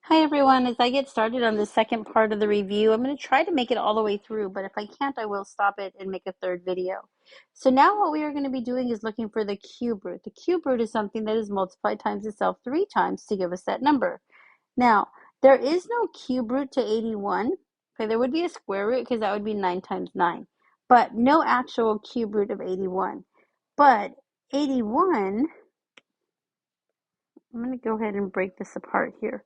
Hi everyone, as I get started on the second part of the review, I'm going to try to make it all the way through, but if I can't, I will stop it and make a third video. So now what we are going to be doing is looking for the cube root. The cube root is something that is multiplied times itself 3 times to give us that number. Now, there is no cube root to 81. Okay, there would be a square root because that would be 9 times 9, but no actual cube root of 81. But 81, I'm going to go ahead and break this apart here.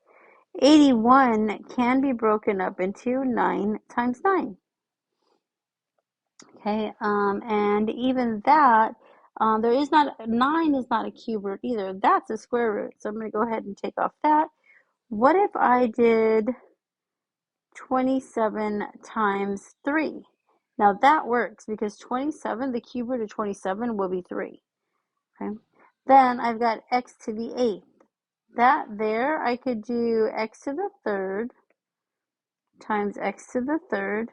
81 can be broken up into 9 times 9. Okay, and even that, there is not, 9 is not a cube root either. That's a square root. So I'm going to go ahead and take off that. What if I did 27 times 3? Now that works because 27, the cube root of 27 will be 3. Okay, then I've got x to the 8th. That there, I could do x to the 3rd times x to the 3rd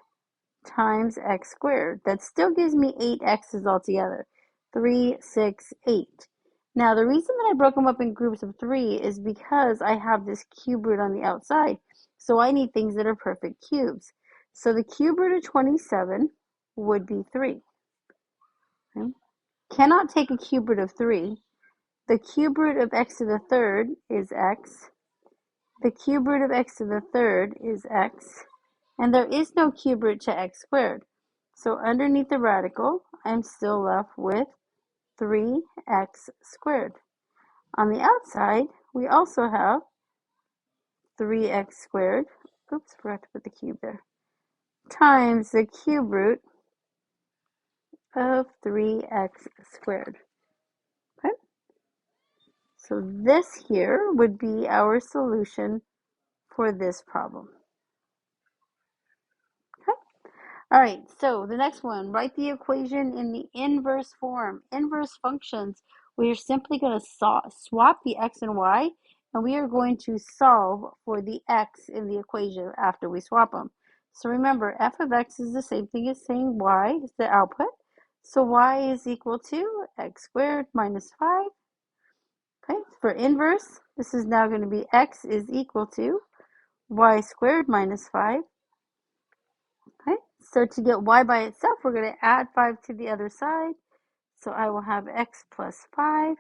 times x squared. That still gives me 8 x's altogether. 3, 6, 8. Now, the reason that I broke them up in groups of 3 is because I have this cube root on the outside. So I need things that are perfect cubes. So the cube root of 27 would be 3. Okay. Cannot take a cube root of 3. The cube root of x to the 3rd is x. The cube root of x to the 3rd is x. And there is no cube root to x squared. So underneath the radical, I'm still left with 3x squared. On the outside, we also have 3x squared, oops, forgot to put the cube there, times the cube root of 3x squared. Okay? So this here would be our solution for this problem. All right, so the next one, write the equation in the inverse form. Inverse functions, we are simply going to swap the x and y, and we are going to solve for the x in the equation after we swap them. So remember, f of x is the same thing as saying y is the output. So y is equal to x squared minus 5. Okay, for inverse, this is now going to be x is equal to y squared minus 5. Okay, so to get y by itself, we're going to add 5 to the other side. So I will have x plus 5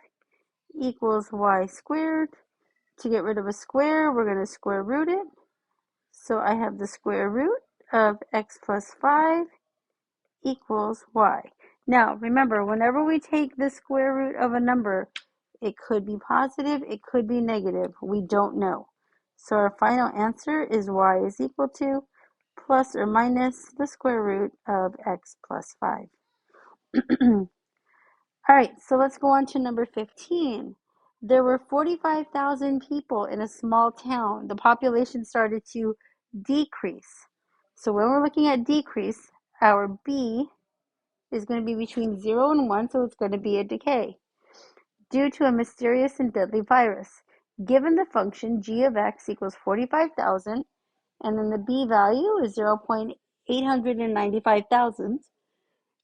equals y squared. To get rid of a square, we're going to square root it. So I have the square root of x plus 5 equals y. Now, remember, whenever we take the square root of a number, it could be positive, it could be negative. We don't know. So our final answer is y is equal to plus or minus the square root of x plus 5. All right, so let's go on to number 15. There were 45,000 people in a small town. The population started to decrease. So when we're looking at decrease, our b is going to be between 0 and 1, so it's going to be a decay due to a mysterious and deadly virus. Given the function g of x equals 45,000, and then the b value is 0.895,000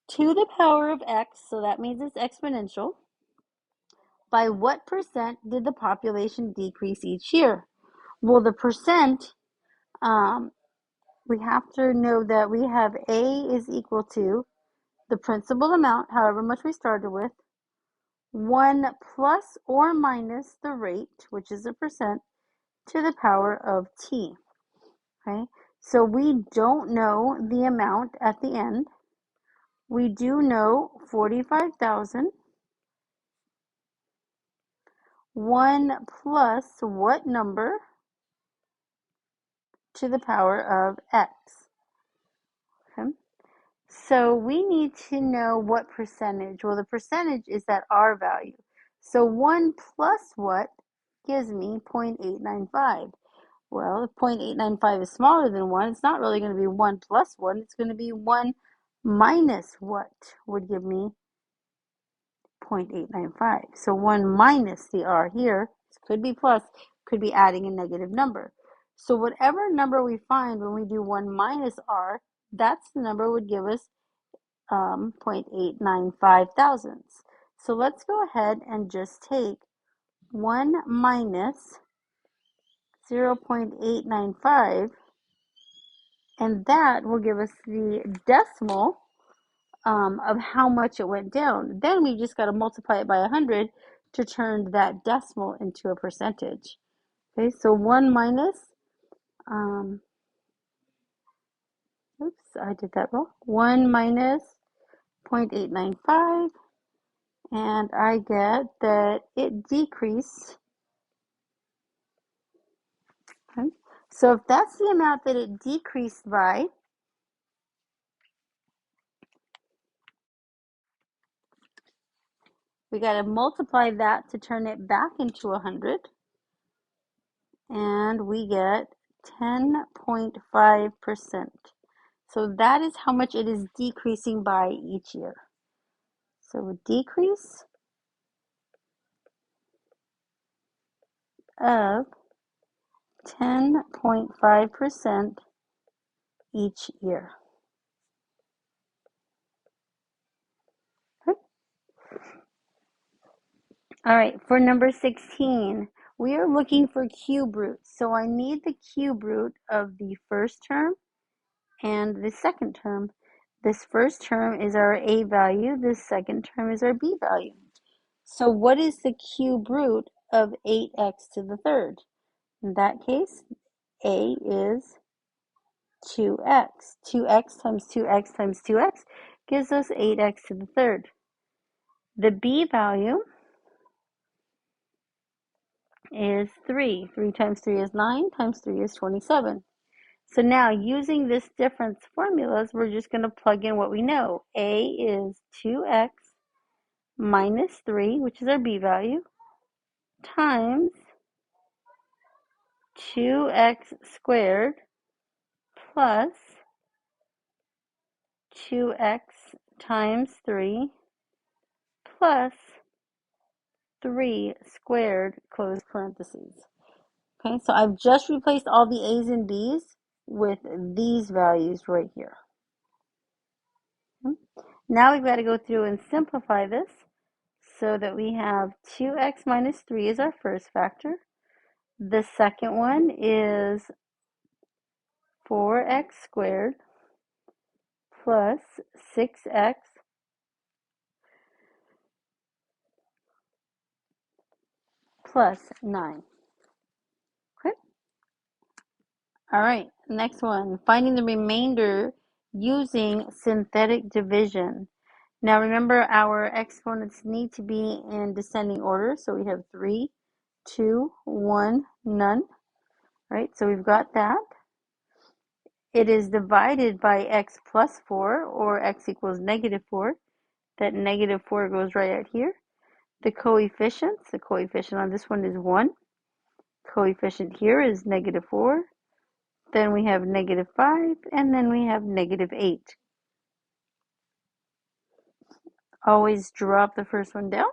to the power of x, so that means it's exponential. By what percent did the population decrease each year? Well, the percent, we have to know that we have a is equal to the principal amount, however much we started with, 1 plus or minus the rate, which is a percent, to the power of t. Okay, so we don't know the amount at the end. We do know 45,000. 1 plus what number to the power of x? Okay, so we need to know what percentage. Well, the percentage is that r value. So 1 plus what gives me 0.895. Well, if 0.895 is smaller than 1, it's not really going to be 1 plus 1. It's going to be 1 minus what would give me 0.895. So 1 minus the r here, could be plus, could be adding a negative number. So whatever number we find when we do 1 minus r, that's the number would give us 0.895 thousandths. So let's go ahead and just take 1 minus 0.895, and that will give us the decimal of how much it went down. Then we just got to multiply it by 100 to turn that decimal into a percentage. Okay, so 1 minus, oops, I did that wrong. 1 minus 0.895, and I get that it decreased. Okay, so if that's the amount that it decreased by, we got to multiply that to turn it back into 100, and we get 10.5%. So that is how much it is decreasing by each year. So a decrease of 10.5% each year. Okay. All right, for number 16, we are looking for cube roots. So I need the cube root of the first term and the second term. This first term is our a value. This second term is our b value. So what is the cube root of 8x to the third? In that case, a is 2x. 2x times 2x times 2x gives us 8x to the third. The b value is 3. 3 times 3 is 9, times 3 is 27. So now, using this difference formulas, we're just going to plug in what we know. A is 2x minus 3, which is our b value, times 2x squared plus 2x times 3 plus 3 squared, close parentheses. Okay, so I've just replaced all the a's and b's with these values right here. Now we've got to go through and simplify this so that we have 2x minus 3 is our first factor. The second one is 4x squared plus 6x plus 9. Okay. All right, next one, finding the remainder using synthetic division. Now remember, our exponents need to be in descending order, so we have 3, 2, 1, none. Right, so we've got that. It is divided by x plus 4, or x equals negative 4. That negative 4 goes right out here. The coefficient on this one is 1. Coefficient here is negative 4. Then we have negative 5, and then we have negative 8. Always drop the first one down.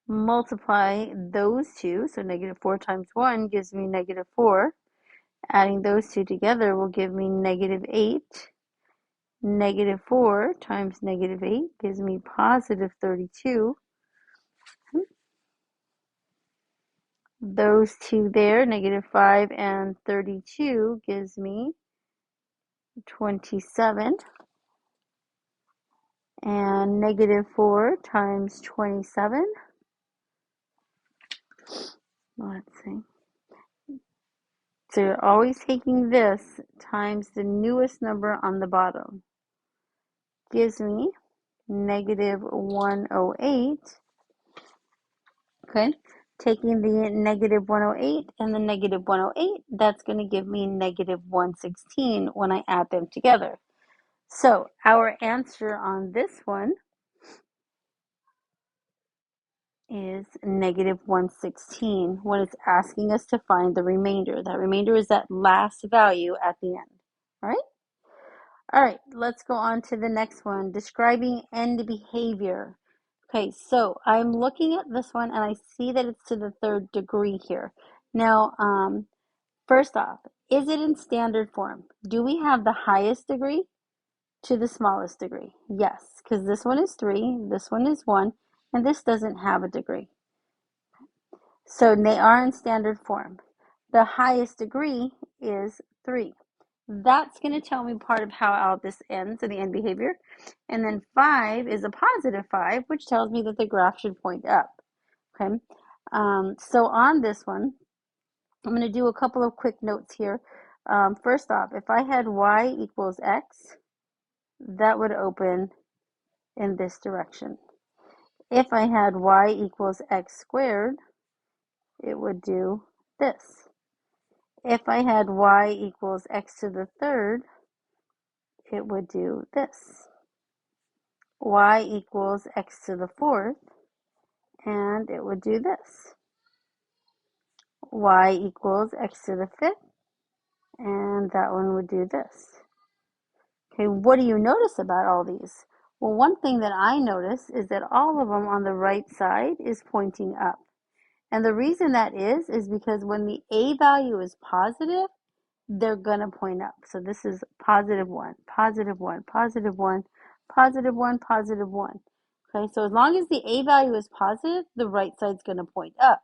Multiply those two, so negative 4 times 1 gives me negative 4. Adding those two together will give me negative 8. Negative 4 times negative 8 gives me positive 32. Those two there, negative 5 and 32, gives me 27. And negative 4 times 27, let's see. So you're always taking this times the newest number on the bottom. Gives me negative 108. Okay, taking the negative 108 and the negative 108, that's going to give me negative 116 when I add them together. So our answer on this one is negative 116 when it's asking us to find the remainder. That remainder is that last value at the end. All right? All right, let's go on to the next one, describing end behavior. Okay, so I'm looking at this one and I see that it's to the third degree here. Now, first off, is it in standard form? Do we have the highest degree to the smallest degree? Yes, because this one is 3, this one is 1, and this doesn't have a degree. So they are in standard form. The highest degree is 3. That's going to tell me part of how all this ends in the end behavior. And then 5 is a positive 5, which tells me that the graph should point up. Okay, so on this one, I'm going to do a couple of quick notes here. First off, if I had y equals x, that would open in this direction. If I had y equals x squared, it would do this. If I had y equals x to the third, it would do this. Y equals x to the fourth, and it would do this. Y equals x to the fifth, and that one would do this. Okay, what do you notice about all these? Well, one thing that I notice is that all of them on the right side is pointing up. And the reason that is because when the a value is positive, they're going to point up. So this is positive 1, positive 1, positive 1, positive 1, positive 1. Okay, so as long as the a value is positive, the right side's going to point up.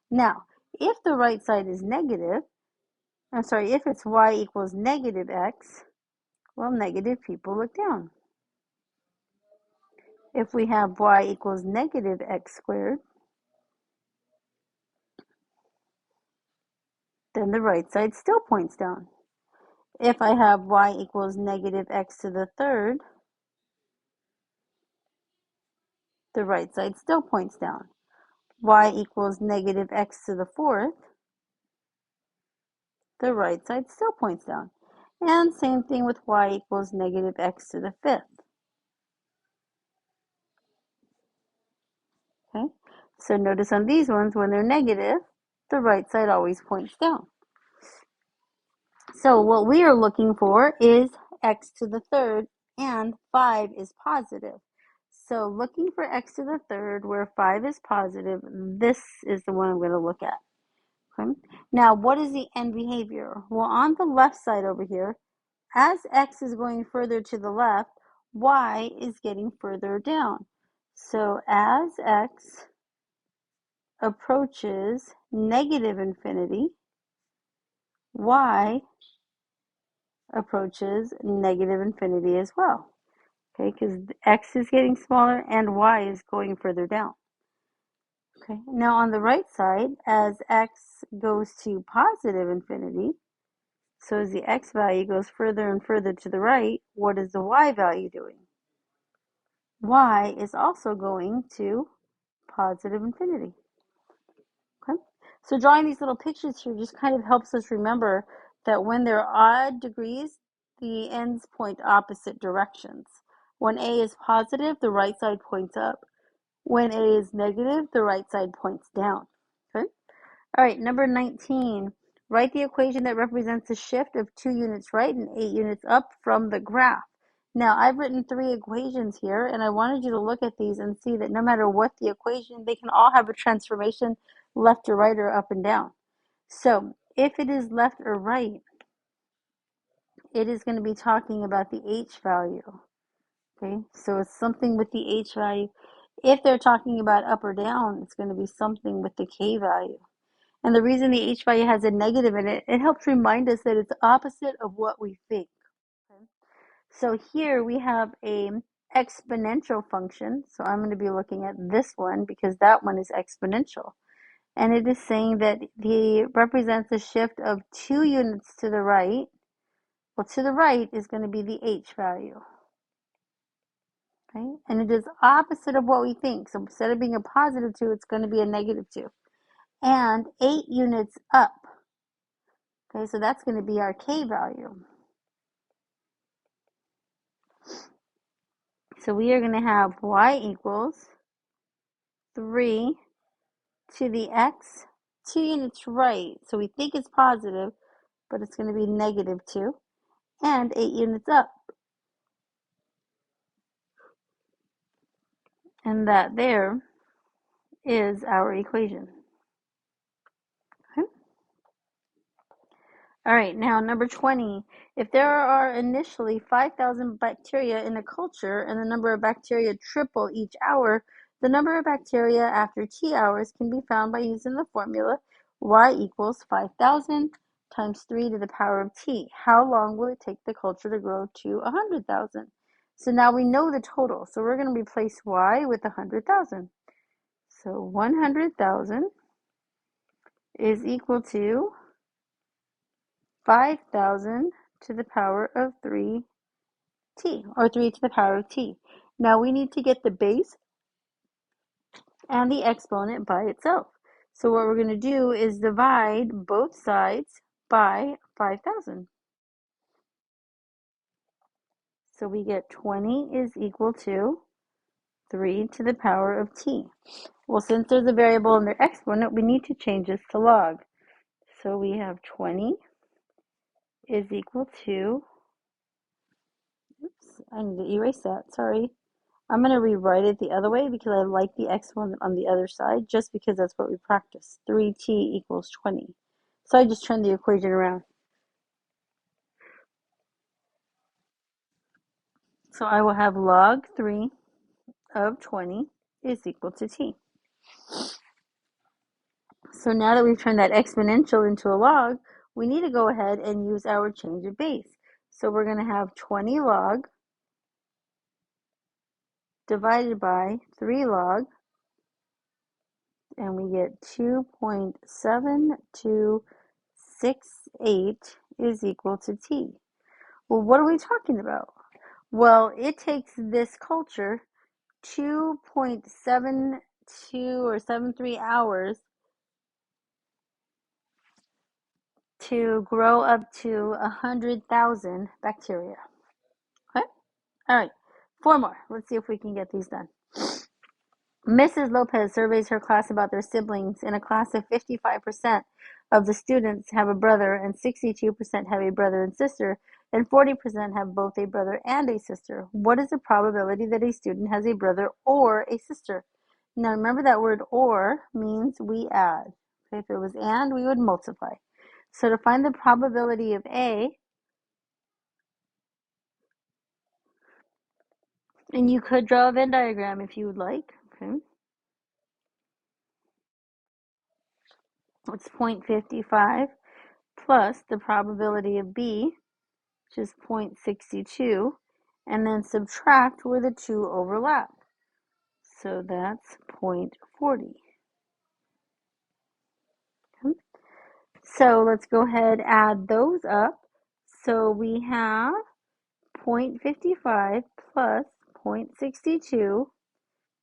Now, if the right side is negative, if it's y equals negative x, well, negative people look down. If we have y equals negative x squared, then the right side still points down. If I have y equals negative x to the third, the right side still points down. Y equals negative x to the fourth, the right side still points down. And same thing with y equals negative x to the fifth. Okay, so notice on these ones, when they're negative, the right side always points down. So what we are looking for is x to the third, and 5 is positive. So looking for x to the third where 5 is positive, this is the one I'm going to look at. Okay. Now, what is the end behavior? Well, on the left side over here, as x is going further to the left, y is getting further down. So as x approaches negative infinity, y approaches negative infinity as well. Okay, because x is getting smaller and y is going further down. Okay, now on the right side, as x goes to positive infinity, so as the x value goes further and further to the right, what is the y value doing? Y is also going to positive infinity. Okay, so drawing these little pictures here just kind of helps us remember that when there are odd degrees, the ends point opposite directions. When a is positive, the right side points up. When a is negative, the right side points down. Okay. All right, number 19. Write the equation that represents a shift of 2 units right and 8 units up from the graph. Now, I've written 3 equations here, and I wanted you to look at these and see that no matter what the equation, they can all have a transformation left or right or up and down. So, if it is left or right, it is going to be talking about the h value. Okay, so it's something with the h value. If they're talking about up or down, it's going to be something with the k value. And the reason the h value has a negative in it, it helps remind us that it's opposite of what we think. Okay? So here we have a exponential function. So I'm going to be looking at this one because that one is exponential. And it is saying that it represents a shift of 2 units to the right. Well, to the right is going to be the h value. Okay? And it is opposite of what we think. So instead of being a positive 2, it's going to be a negative 2. And 8 units up. Okay, so that's going to be our k value. So we are going to have y equals 3 to the x, 2 units right. So we think it's positive, but it's going to be negative 2, and 8 units up. And that there is our equation. Okay. All right, now number 20. If there are initially 5,000 bacteria in a culture and the number of bacteria triple each hour, the number of bacteria after t hours can be found by using the formula y equals 5,000 times 3 to the power of t. How long will it take the culture to grow to 100,000? So now we know the total. So we're going to replace y with 100,000. So 100,000 is equal to 5,000 to the power of 3t, or 3 to the power of t. Now we need to get the base and the exponent by itself. So what we're going to do is divide both sides by 5,000. So we get 20 is equal to 3 to the power of t. Well, since there's a variable in their exponent, we need to change this to log. So we have 20 is equal to, oops, I need to erase that, sorry. I'm going to rewrite it the other way because I like the exponent on the other side, just because that's what we practice. 3t equals 20. So I just turned the equation around. So I will have log 3 of 20 is equal to t. So now that we've turned that exponential into a log, we need to go ahead and use our change of base. So we're going to have 20 log divided by 3 log, and we get 2.7268 is equal to t. Well, what are we talking about? Well, it takes this culture 2.72 or 73 hours to grow up to 100,000 bacteria. Okay? All right, 4 more. Let's see if we can get these done. Mrs. Lopez surveys her class about their siblings. In a class of 55% of the students have a brother, and 62% have a brother and sister, and 40% have both a brother and a sister. What is the probability that a student has a brother or a sister? Now remember that word or means we add. Okay, if it was and, we would multiply. So to find the probability of A, and you could draw a Venn diagram if you would like. Okay. It's 0.55 plus the probability of B, which is 0.62, and then subtract where the two overlap. So that's 0.40. Okay. So let's go ahead and add those up. So we have 0.55 plus 0.62,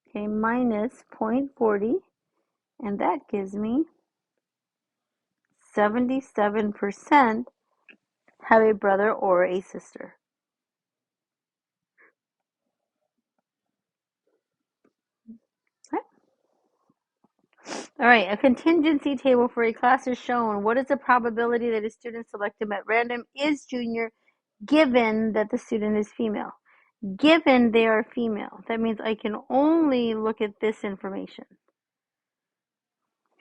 okay, minus 0.40, and that gives me 77% have a brother or a sister. Okay. All right, a contingency table for a class is shown. What is the probability that a student selected at random is junior, given that the student is female? Given they are female, that means I can only look at this information.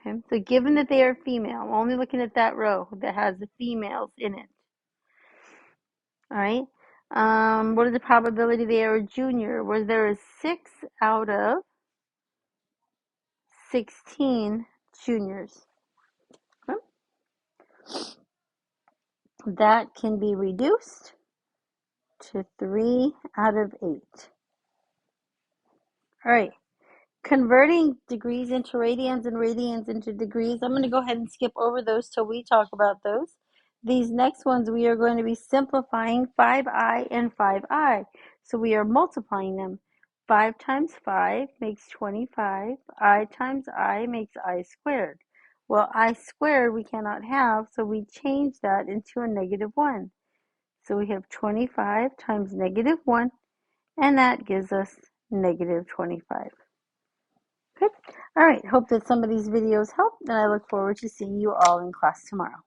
Okay, so given that they are female, I'm only looking at that row that has the females in it. All right. What is the probability they are a junior? Where there is 6 out of 16 juniors. Okay. That can be reduced to 3 out of 8. All right. Converting degrees into radians and radians into degrees. I'm going to go ahead and skip over those till we talk about those. These next ones, we are going to be simplifying 5i and 5i. So we are multiplying them. 5 times 5 makes 25. I times I makes I squared. Well, I squared we cannot have, so we change that into a negative 1. So we have 25 times negative 1, and that gives us negative 25. Good. All right. Hope that some of these videos help, and I look forward to seeing you all in class tomorrow.